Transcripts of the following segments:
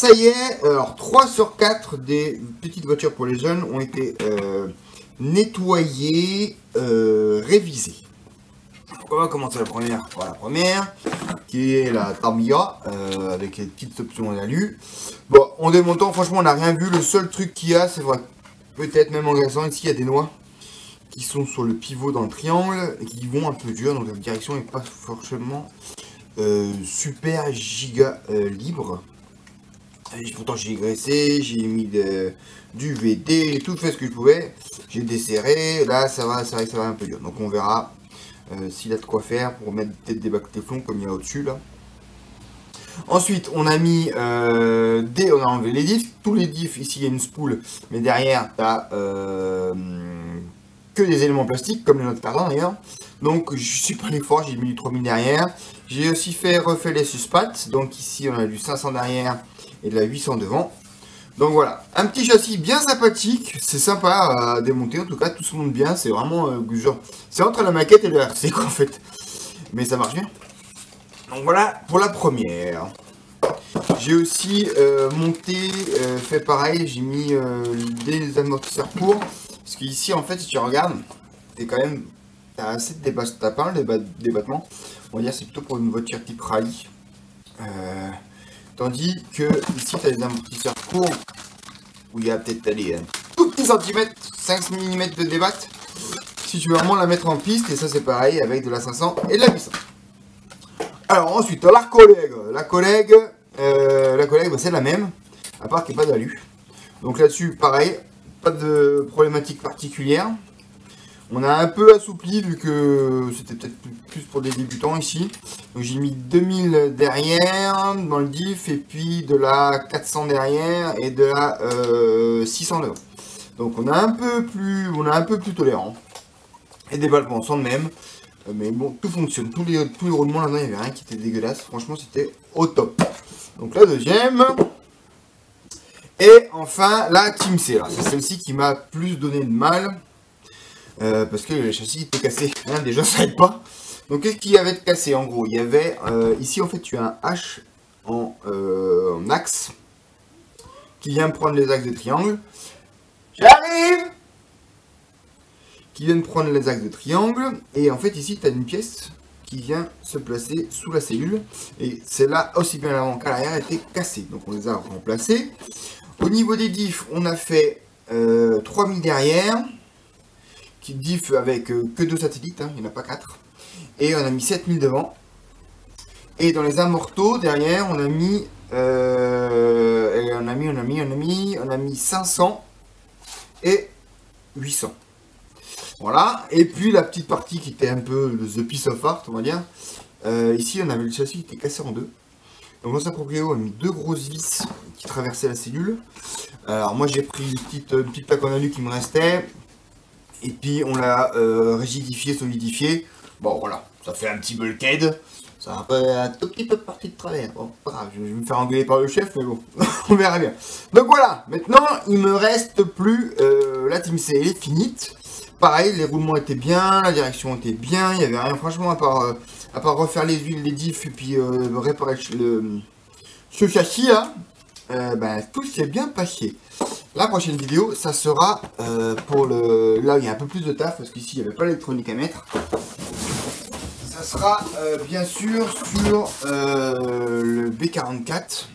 ça y est, alors 3 sur 4 des petites voitures pour les jeunes ont été nettoyées, révisées. On va commencer la première. Voilà, la première, qui est la Tamiya, avec les petites options en alu. Bon, en démontant, franchement, on n'a rien vu. Le seul truc qu'il y a, c'est vrai, peut-être même en regardant ici, il y a des noix qui sont sur le pivot dans le triangle et qui vont un peu dur, donc la direction n'est pas forcément super giga libre. Et pourtant j'ai graissé, j'ai mis du VD, j'ai tout fait ce que je pouvais, j'ai desserré, là ça va, c'est vrai que ça va un peu dur, donc on verra s'il a de quoi faire pour mettre peut-être des bacs téflon comme il y a au-dessus là. Ensuite on a mis on a enlevé les diffs, tous les diffs, ici il y a une spool, mais derrière tu as que des éléments plastiques comme les notes perdants d'ailleurs. Donc je suis pas allé fort, j'ai mis du 3000 derrière. J'ai aussi refait les suspats, donc ici on a du 500 derrière et de la 800 devant. Donc voilà, un petit châssis bien sympathique, c'est sympa à démonter, en tout cas tout se monte bien, c'est vraiment genre, c'est entre la maquette et le RC quoi en fait, mais ça marche bien. Donc voilà pour la première. J'ai aussi monté, fait pareil, j'ai mis des amortisseurs courts, parce qu'ici en fait si tu regardes, c'est quand même, t'as assez de t'as pas mal de débattements, on va dire c'est plutôt pour une voiture type rallye. Tandis que ici tu as des amortisseurs courts où il y a peut-être allez, un tout petit centimètre, 5 mm de débat. Si tu veux vraiment la mettre en piste, et ça c'est pareil avec de la 500 et de la 800. Alors ensuite la collègue bah, c'est la même, à part qu'il n'y a pas d'alu. Donc là-dessus pareil, pas de problématique particulière. On a un peu assoupli vu que c'était peut-être plus pour des débutants ici. Donc j'ai mis 2000 derrière dans le diff et puis de la 400 derrière et de la 600 devant. Donc on a un peu plus tolérant. Et des balles sont de même. Mais bon, tout fonctionne. Tous les roulements là-dedans, il n'y avait rien qui était dégueulasse. Franchement, c'était au top. Donc la deuxième. Et enfin, la Team C. C'est celle-ci qui m'a plus donné de mal. Parce que le châssis était cassé, hein, déjà ça aide pas. Donc qu'est-ce qu'il y avait de cassé en gros? Il y avait ici en fait tu as un H en axe qui vient prendre les axes de triangle. J'arrive. Qui vient prendre les axes de triangle et en fait ici tu as une pièce qui vient se placer sous la cellule et celle-là aussi bien l'avant qu'à l'arrière était cassée, donc on les a remplacés. Au niveau des diffs on a fait 3000 derrière. Qui diff avec que 2 satellites, hein, il n'y en a pas 4. Et on a mis 7000 devant. Et dans les amortos, derrière, on a mis 500 et 800. Voilà. Et puis la petite partie qui était un peu the piece of art, on va dire. Ici, on avait le châssis qui était cassé en deux. Donc l'ancien proprio a mis 2 grosses vis qui traversaient la cellule. Alors moi, j'ai pris une petite plaque en alu qui me restait. Et puis on l'a rigidifié, solidifié. Bon voilà, ça fait un petit bulkhead. Ça va un tout petit peu parti de travers. Bon, pas grave, je vais me faire engueuler par le chef, mais bon, on verra bien. Donc voilà, maintenant il me reste plus la Team C, elle est finite. Pareil, les roulements étaient bien, la direction était bien, il n'y avait rien franchement à part refaire les huiles, les diffs et puis réparer ce châssis là. Tout s'est bien passé. La prochaine vidéo, ça sera pour le... Là, il y a un peu plus de taf, parce qu'ici, il n'y avait pas l'électronique à mettre. Ça sera bien sûr sur le B44.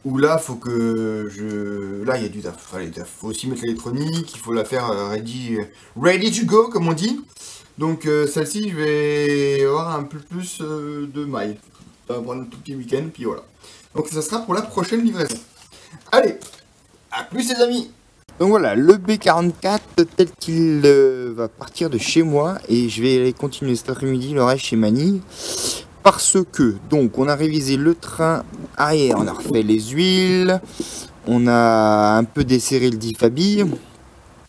Où là, faut que je... Là, il y a du taf. Enfin, il faut aussi mettre l'électronique, il faut la faire ready to go, comme on dit. Donc, celle-ci, je vais avoir un peu plus de mailles. Ça va prendre un tout petit week-end, puis voilà. Donc, ça sera pour la prochaine livraison. Allez! A plus les amis. Donc voilà, le B44 tel qu'il va partir de chez moi et je vais aller continuer cet après-midi le reste chez Manille parce que donc on a révisé le train arrière, on a refait les huiles, on a un peu desserré le diff à billes,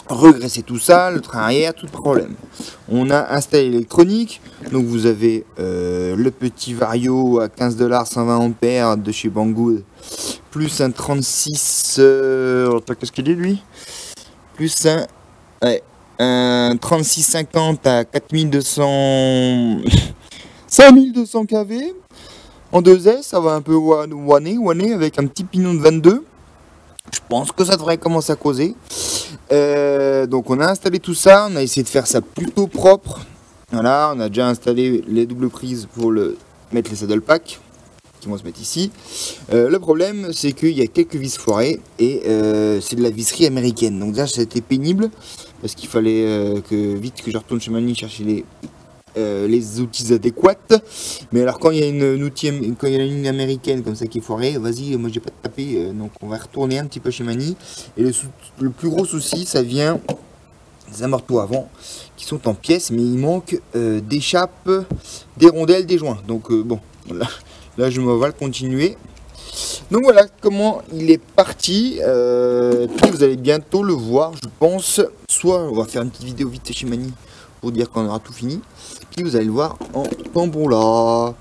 regraissé tout ça, le train arrière, tout problème. On a installé l'électronique, donc vous avez le petit Vario à 15 $, 120 ampères de chez Banggood, plus un 36, qu'est-ce qu'il est lui? Plus un 3650 à 4200, 5200 kV. en 2S, ça va un peu wanné avec un petit pignon de 22. Je pense que ça devrait commencer à causer. Donc on a installé tout ça, on a essayé de faire ça plutôt propre. Voilà, on a déjà installé les doubles prises pour mettre les saddle packs qui vont se mettre ici. Le problème, c'est qu'il y a quelques vis foirées et c'est de la visserie américaine. Donc déjà, c'était pénible parce qu'il fallait vite que je retourne chez Mani chercher les outils adéquats. Mais alors quand il y a une ligne américaine comme ça qui est foirée, vas-y, moi j'ai pas de taper, donc on va retourner un petit peu chez Mani. Et le plus gros souci, ça vient des amortisseurs avant qui sont en pièces, mais il manque des chappes, des rondelles, des joints. Donc bon, voilà. Là je me vais le continuer. Donc voilà comment il est parti. Puis vous allez bientôt le voir, je pense. Soit on va faire une petite vidéo vite chez Mani pour dire qu'on aura tout fini. Puis vous allez le voir en tambour là.